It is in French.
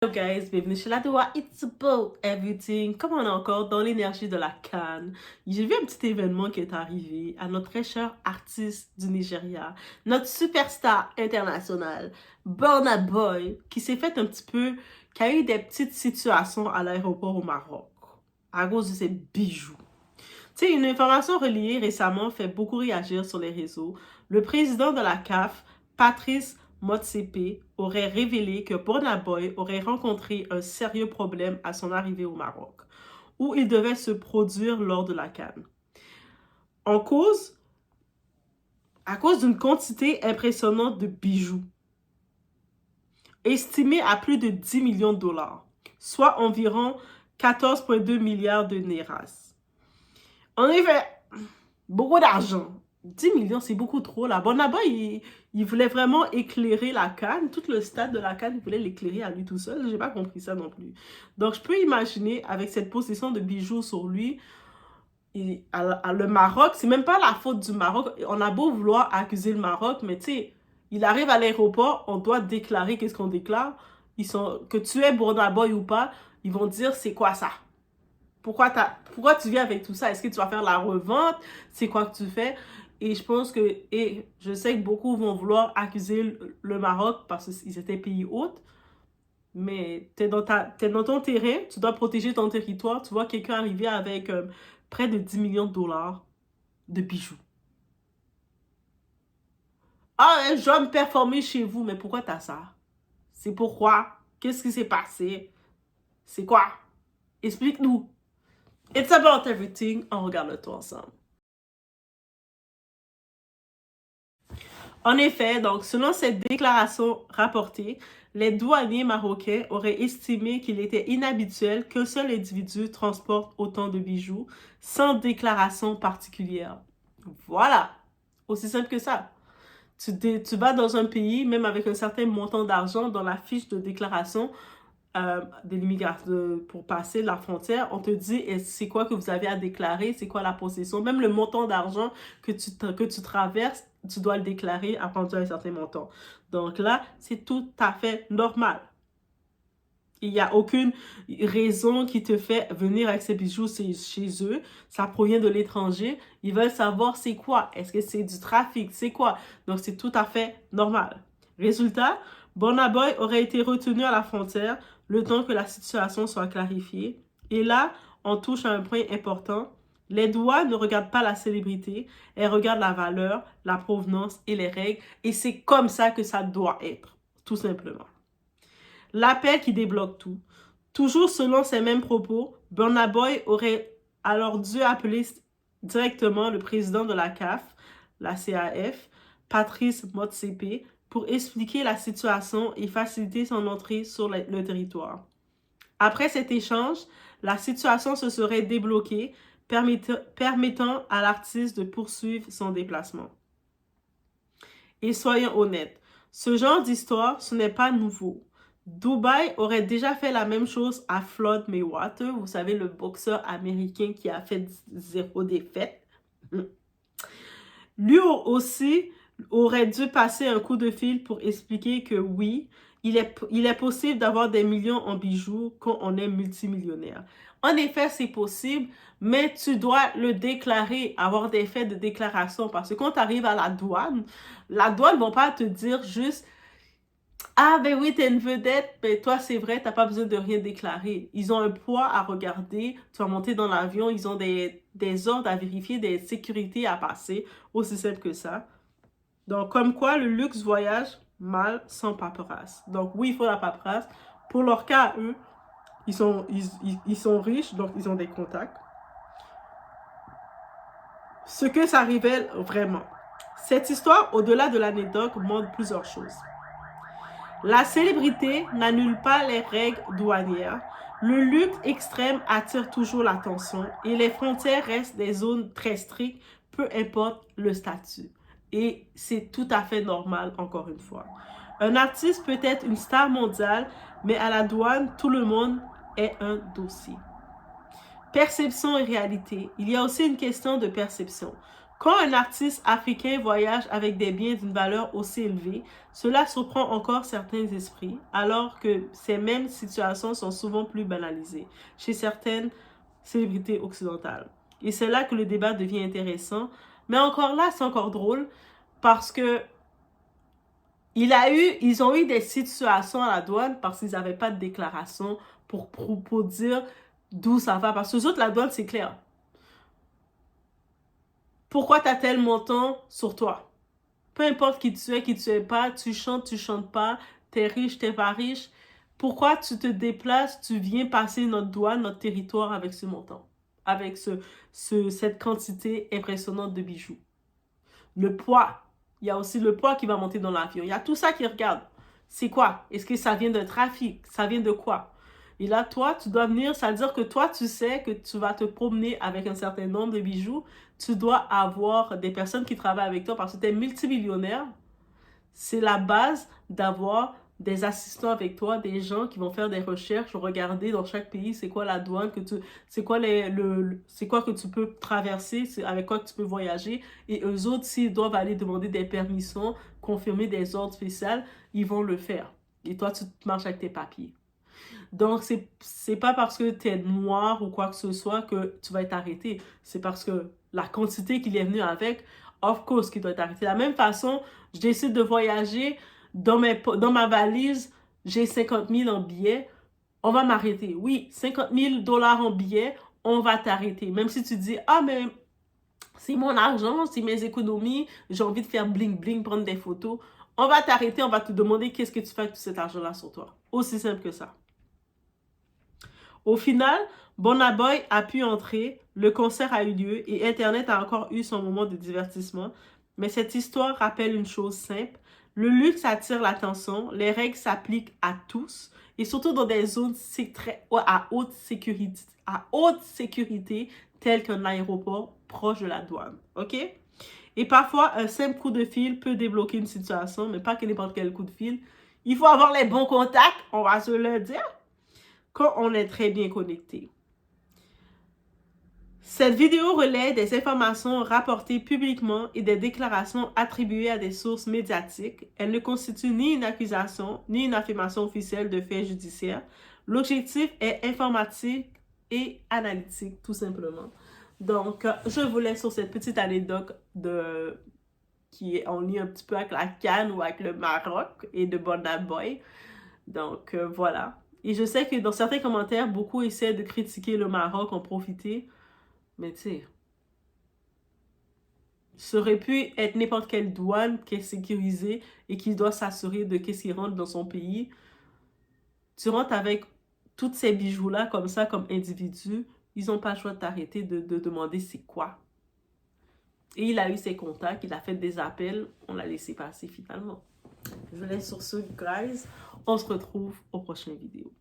Hello guys, bienvenue chez la Doua, it's about everything. Comme on est encore dans l'énergie de la Cannes, j'ai vu un petit événement qui est arrivé à notre très cher artiste du Nigeria, notre superstar international, Burna Boy, qui s'est fait un petit peu, qui a eu des petites situations à l'aéroport au Maroc, à cause de ses bijoux. Tu sais, une information reliée récemment fait beaucoup réagir sur les réseaux. Le président de la CAF, Patrice Motsepe, aurait révélé que Burna Boy aurait rencontré un sérieux problème à son arrivée au Maroc, où il devait se produire lors de la CAN. À cause d'une quantité impressionnante de bijoux, estimée à plus de 10 millions de dollars, soit environ 14,2 milliards de Neras. En effet, beaucoup d'argent. 10 millions, c'est beaucoup trop. Là. Bon, là-bas, il voulait vraiment éclairer la Cannes. Tout le stade de la Cannes, il voulait l'éclairer à lui tout seul. J'ai pas compris ça non plus. Donc, je peux imaginer, avec cette possession de bijoux sur lui, le Maroc, c'est même pas la faute du Maroc. On a beau vouloir accuser le Maroc, mais tu sais, il arrive à l'aéroport, on doit déclarer qu'est-ce qu'on déclare. Que tu es Burna Boy ou pas, ils vont dire c'est quoi ça? Pourquoi tu viens avec tout ça? Est-ce que tu vas faire la revente? C'est quoi que tu fais? Et je pense que, et je sais que beaucoup vont vouloir accuser le Maroc parce qu'ils étaient pays hôtes, mais t'es dans ton terrain, tu dois protéger ton territoire. Tu vois quelqu'un arriver avec près de 10 millions de dollars de bijoux. Ah, je dois me performer chez vous, mais pourquoi t'as ça? C'est pourquoi? Qu'est-ce qui s'est passé? C'est quoi? Explique-nous. It's about everything. On regarde le tout ensemble. En effet, donc, selon cette déclaration rapportée, les douaniers marocains auraient estimé qu'il était inhabituel qu'un seul individu transporte autant de bijoux sans déclaration particulière. Voilà, aussi simple que ça. Tu vas dans un pays, même avec un certain montant d'argent, dans la fiche de déclaration de l'immigration pour passer la frontière, on te dit c'est quoi que vous avez à déclarer, c'est quoi la possession, même le montant d'argent que tu traverses, tu dois le déclarer à partir d'un certain montant. Donc là, c'est tout à fait normal. Il n'y a aucune raison qui te fait venir avec ces bijoux chez eux. Ça provient de l'étranger. Ils veulent savoir c'est quoi. Est-ce que c'est du trafic? C'est quoi? Donc, c'est tout à fait normal. Résultat, Burna Boy aurait été retenu à la frontière le temps que la situation soit clarifiée. Et là, on touche à un point important. Les douanes ne regardent pas la célébrité, elles regardent la valeur, la provenance et les règles. Et c'est comme ça que ça doit être, tout simplement. L'appel qui débloque tout. Toujours selon ces mêmes propos, Burna Boy aurait alors dû appeler directement le président de la CAF, la CAF, Patrice Motsepe, pour expliquer la situation et faciliter son entrée sur le territoire. Après cet échange, la situation se serait débloquée, permettant à l'artiste de poursuivre son déplacement. Et soyons honnêtes, ce genre d'histoire, ce n'est pas nouveau. Dubaï aurait déjà fait la même chose à Floyd Mayweather, vous savez, le boxeur américain qui a fait 0 défaite. Lui aussi aurait dû passer un coup de fil pour expliquer que oui, il est possible d'avoir des millions en bijoux quand on est multimillionnaire. En effet, c'est possible, mais tu dois le déclarer, avoir des faits de déclaration. Parce que quand tu arrives à la douane ne va pas te dire juste « Ah, ben oui, t'es une vedette, ben toi, c'est vrai, t'as pas besoin de rien déclarer. » Ils ont un poids à regarder, tu vas monter dans l'avion, ils ont des ordres à vérifier, des sécurités à passer, aussi simple que ça. Donc, comme quoi, le luxe voyage mal sans paperasse. Donc, oui, il faut la paperasse. Pour leur cas, eux, ils sont riches, donc ils ont des contacts. Ce que ça révèle vraiment. Cette histoire, au-delà de l'anecdote, montre plusieurs choses. La célébrité n'annule pas les règles douanières. Le luxe extrême attire toujours l'attention et les frontières restent des zones très strictes, peu importe le statut. Et c'est tout à fait normal, encore une fois. Un artiste peut être une star mondiale, mais à la douane, tout le monde est un dossier. Perception et réalité. Il y a aussi une question de perception. Quand un artiste africain voyage avec des biens d'une valeur aussi élevée, cela surprend encore certains esprits, alors que ces mêmes situations sont souvent plus banalisées chez certaines célébrités occidentales. Et c'est là que le débat devient intéressant. Mais encore là, c'est encore drôle parce que ils ont eu des situations à la douane parce qu'ils n'avaient pas de déclaration pour dire d'où ça va. Parce que les autres, la douane, c'est clair. Pourquoi tu as tel montant sur toi? Peu importe qui tu es pas, tu chantes pas, t'es riche, t'es pas riche. Pourquoi tu te déplaces, tu viens passer notre douane, notre territoire avec ce montant, avec cette quantité impressionnante de bijoux? Le poids. Il y a aussi le poids qui va monter dans l'avion. Il y a tout ça qui regarde. C'est quoi? Est-ce que ça vient d'un trafic? Ça vient de quoi? Et là, toi, tu dois venir, ça veut dire que toi, tu sais que tu vas te promener avec un certain nombre de bijoux. Tu dois avoir des personnes qui travaillent avec toi parce que tu es multimillionnaire. C'est la base d'avoir des assistants avec toi, des gens qui vont faire des recherches, regarder dans chaque pays c'est quoi la douane, c'est quoi c'est quoi que tu peux traverser, avec quoi que tu peux voyager. Et eux autres, s'ils doivent aller demander des permissions, confirmer des ordres spéciaux, ils vont le faire. Et toi, tu marches avec tes papiers. Donc, c'est pas parce que tu es noir ou quoi que ce soit que tu vas être arrêté. C'est parce que la quantité qu'il est venu avec, of course, qu'il doit être arrêté. De la même façon, je décide de voyager, dans ma valise, j'ai 50 000 en billets, on va m'arrêter. Oui, 50 000 dollars en billets, on va t'arrêter. Même si tu dis, ah, mais c'est mon argent, c'est mes économies, j'ai envie de faire bling bling, prendre des photos, on va t'arrêter, on va te demander qu'est-ce que tu fais avec tout cet argent-là sur toi. Aussi simple que ça. Au final, Burna Boy a pu entrer, le concert a eu lieu et Internet a encore eu son moment de divertissement. Mais cette histoire rappelle une chose simple. Le luxe attire l'attention, les règles s'appliquent à tous et surtout dans des zones à haute sécurité telles qu'un aéroport proche de la douane. OK? Et parfois, un simple coup de fil peut débloquer une situation, mais pas que n'importe quel coup de fil. Il faut avoir les bons contacts, on va se le dire, quand on est très bien connecté. Cette vidéo relaie des informations rapportées publiquement et des déclarations attribuées à des sources médiatiques. Elle ne constitue ni une accusation ni une affirmation officielle de faits judiciaires. L'objectif est informatique et analytique, tout simplement. Donc, je vous laisse sur cette petite anecdote qui est en lien un petit peu avec la Cannes ou avec le Maroc et de Burna Boy. Donc, voilà. Et je sais que dans certains commentaires, beaucoup essaient de critiquer le Maroc, en profiter. Mais tu sais, ça aurait pu être n'importe quelle douane qui est sécurisée et qui doit s'assurer de qu'est-ce qui rentre dans son pays. Tu rentres avec tous ces bijoux-là comme ça, comme individu, ils n'ont pas le choix de t'arrêter, de demander c'est quoi. Et il a eu ses contacts, il a fait des appels, on l'a laissé passer finalement. Je vous laisse sur ce, guys. On se retrouve aux prochaines vidéos.